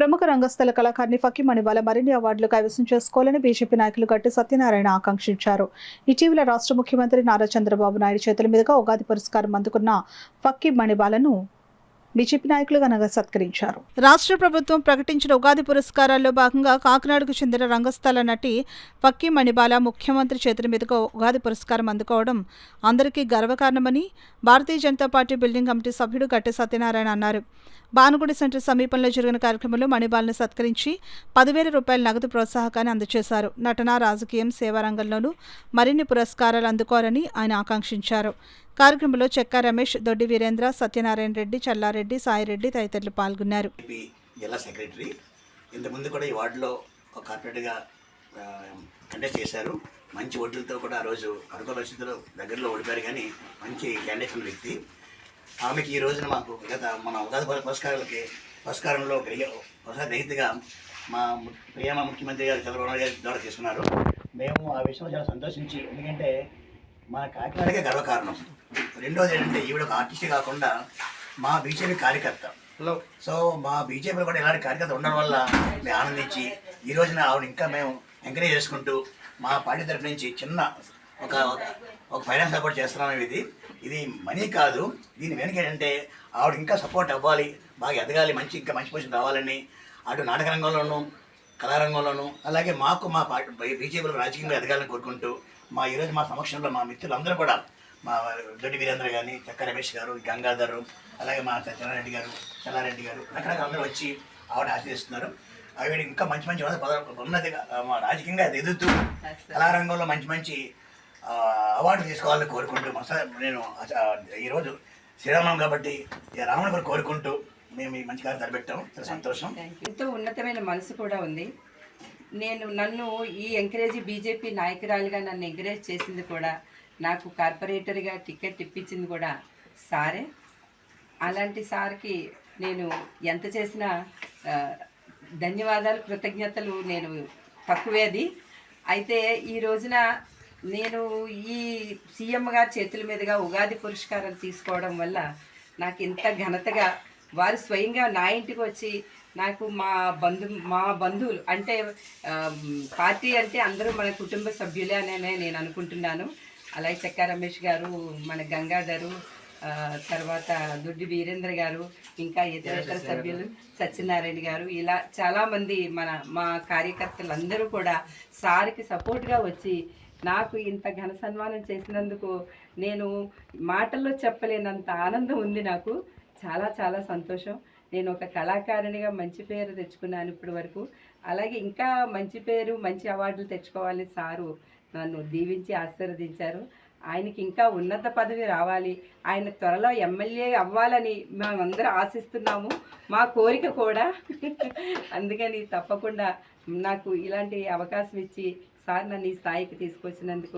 ప్రముఖ రంగస్థల కళాకారిణి ఫకీ మణిబాల మరిన్ని అవార్డులు కైవసం చేసుకోవాలని బీజేపీ నాయకులు గట్టి సత్యనారాయణ ఆకాంక్షించారు. ఇటీవల రాష్ట్ర ముఖ్యమంత్రి నారా చంద్రబాబు నాయుడు చేతుల మీదుగా ఉగాది పురస్కారం అందుకున్న ఫకీ మణిబాలను బీజేపీ నాయకులు ఘనంగా సత్కరించారు. రాష్ట్ర ప్రభుత్వం ప్రకటించిన ఉగాది పురస్కారాల్లో భాగంగా కాకినాడకు చెందిన రంగస్థల నటి ఫకీ మణిబాల ముఖ్యమంత్రి చేతుల మీదుగా ఉగాది పురస్కారం అందుకోవడం అందరికీ గర్వకారణమని Bharatiya Janata party building committee సభ్యుడు గట్టి సత్యనారాయణ అన్నారు. భానుగుడి సెంటర్ సమీపంలో జరిగిన కార్యక్రమంలో మణిబాలను సత్కరించి 10,000 రూపాయల నగదు ప్రోత్సాహకాన్ని అందజేశారు. నటన, రాజకీయం, సేవా రంగంలోనూ మరిన్ని పురస్కారాలు అందుకోవాలని ఆయన ఆకాంక్షించారు. కార్యక్రమంలో చెక్క రమేష్, దొడ్డి వీరేంద్ర, సత్యనారాయణ రెడ్డి, చల్లారెడ్డి, సాయిరెడ్డి తదితరులు పాల్గొన్నారు. జిల్లా సెక్రటరీ ఇంతకుముందు కూడా ఈ వార్డులో ఒక కార్పొరేట్గా కండక్ట్ చేశారు. మంచి ఓట్లతో కూడా ఆ రోజు అనుకూల పరిస్థితుల్లో దగ్గరలో ఓడిపారు. కానీ మంచి క్యాండిడేట్ వ్యక్తి ఆమెకి ఈ రోజున మాకు మన ఉగాది పురస్కారంలో రహితగా మా ప్రియమ ముఖ్యమంత్రి గారు చంద్రబాబు నాయుడు గారి ద్వారా తీసుకున్నారు. మేము ఆ విషయంలో చాలా సంతోషించి, ఎందుకంటే మన కాకినాడకే గర్వకారణం. రెండోది ఏంటంటే ఈవిడ ఒక ఆర్టిస్ట్ కాకుండా మా బీజేపీ కార్యకర్త. సో మా బీజేపీలో కూడా ఇలాంటి కార్యకర్త ఉండడం వల్ల మేము ఆనందించి ఈ రోజున ఆవిడ ఇంకా మేము ఎంకరేజ్ చేసుకుంటూ మా పార్టీ తరఫు నుంచి చిన్న ఒక ఫైనాన్స్ సపోర్ట్ చేస్తున్నాం. ఇది మనీ కాదు. దీని వెనుక ఏంటంటే ఆవిడ ఇంకా సపోర్ట్ అవ్వాలి, బాగా ఎదగాలి, ఇంకా మంచి పొజిషన్ రావాలని అటు నాటక రంగంలోనూ కళారంగంలోనూ అలాగే మాకు మా బీజేపీలో రాజకీయంగా ఎదగాలని కోరుకుంటూ ఈరోజు మా సమక్షంలో మా మిత్రులందరూ కూడా మా దొడ్డి వీరేంద్ర గారిని, చెక్క రమేష్ గారు, గంగాధర్, అలాగే మా సత్యనారాయణ గారు, చల్లారెడ్డి గారు రకరకాల అందరూ వచ్చి ఆవిడ ఆశీర్వదిస్తున్నారు. ఆవిడ ఇంకా మంచి ఉన్నతిగా రాజకీయంగా ఎదుగుతూ కళారంగంలో మంచి అవార్డు తీసుకోవాలని కోరుకుంటూ నేను ఈరోజు శ్రీరామం కాబట్టి రాముని కూడా కోరుకుంటూ మేము ఈ మంచి కార్యం తలపెట్టాం. చాలా సంతోషం. ఎంతో ఉన్నతమైన మనసు కూడా ఉంది. నన్ను ఈ బీజేపీ నాయకురాలుగా నన్ను ఎంకరేజ్ చేసింది కూడా, నాకు కార్పొరేటర్గా టికెట్ ఇప్పించింది కూడా సారే. అలాంటి సార్కి నేను ఎంత చేసినా ధన్యవాదాలు, కృతజ్ఞతలు నేను తక్కువేది. అయితే ఈ రోజున నేను ఈ సీఎం గారి చేతుల మీదుగా ఉగాది పురస్కారం తీసుకోవడం వల్ల నాకు ఇంత ఘనతగా వారు స్వయంగా నా ఇంటికి వచ్చి నాకు మా బంధువులు అంటే పార్టీ అంటే అందరూ మన కుటుంబ సభ్యులే అనే నేను అనుకుంటున్నాను. అలాగే చెక్క రమేష్ గారు, మన గంగాధరు, తర్వాత దొడ్డి వీరేంద్ర గారు, ఇంకా ఇతర సభ్యులు సత్యనారాయణ గారు, ఇలా చాలామంది మా కార్యకర్తలందరూ కూడా సార్కి సపోర్ట్గా వచ్చి నాకు ఇంత ఘన సన్మానం చేసినందుకు నేను మాటల్లో చెప్పలేనంత ఆనందం ఉంది. నాకు చాలా చాలా సంతోషం. నేను ఒక కళాకారిణిగా మంచి పేరు తెచ్చుకున్నాను ఇప్పటి వరకు. అలాగే ఇంకా మంచి పేరు, మంచి అవార్డులు తెచ్చుకోవాలని సారు నన్ను దీవించి ఆశీర్వదించారు. ఆయనకి ఇంకా ఉన్నత పదవి రావాలి, ఆయన త్వరలో ఎమ్మెల్యే అవ్వాలని మేమందరం ఆశిస్తున్నాము. మా కోరిక కూడా. అందుకని తప్పకుండా నాకు ఇలాంటి అవకాశం ఇచ్చి సార్ నన్ను ఈ స్థాయికి తీసుకొచ్చినందుకు